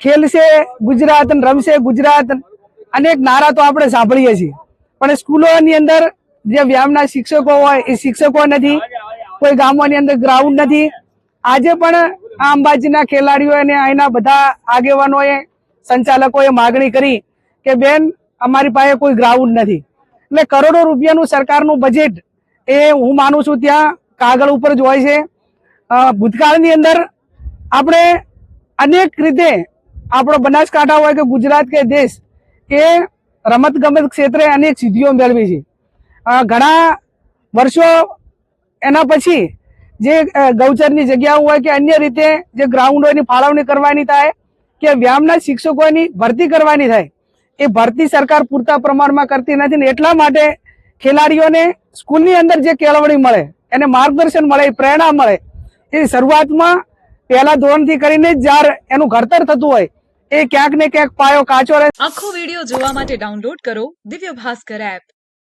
ખેલશે ગુજરાત અને રમશે ગુજરાત અનેક નારા તો આપણે સાંભળીએ છીએ, પણ સ્કૂલોની અંદર જે વ્યાયામના શિક્ષકો હોય એ શિક્ષકો નથી, કોઈ ગામોની અંદર ગ્રાઉન્ડ નથી. આજે પણ આ અંબાજીના ખેલાડીઓ અને અહીંના બધા આગેવાનોએ સંચાલકોએ માગણી કરી કે બેન અમારી પાસે કોઈ ગ્રાઉન્ડ નથી. એટલે કરોડો રૂપિયાનું સરકારનું બજેટ એ હું માનું છું ત્યાં કાગળ ઉપર જ હોય છે. ભૂતકાળની અંદર આપણે અનેક રીતે આપણો બનાસકાંઠા હોય કે ગુજરાત કે દેશ એ રમત ગમત ક્ષેત્રે અનેક સિદ્ધિઓ મેળવી છે. ઘણા વર્ષો એના પછી જે ગૌચરની જગ્યાઓ હોય કે અન્ય રીતે જે ગ્રાઉન્ડોની ફાળવણી કરવાની થાય કે વ્યાયામના શિક્ષકોની ભરતી કરવાની થાય, એ ભરતી સરકાર પૂરતા પ્રમાણમાં કરતી નથી ને એટલા માટે ખેલાડીઓને સ્કૂલની અંદર જે કેળવણી મળે, એને માર્ગદર્શન મળે, પ્રેરણા મળે, એ શરૂઆતમાં પહેલા ધોરણથી કરીને જ્યારે એનું ઘડતર થતું હોય એ ક્યાંક ને ક્યાંક પાયો કાચો રહે. આખો વિડીયો જોવા માટે ડાઉનલોડ કરો દિવ્ય ભાસ્કર એપ.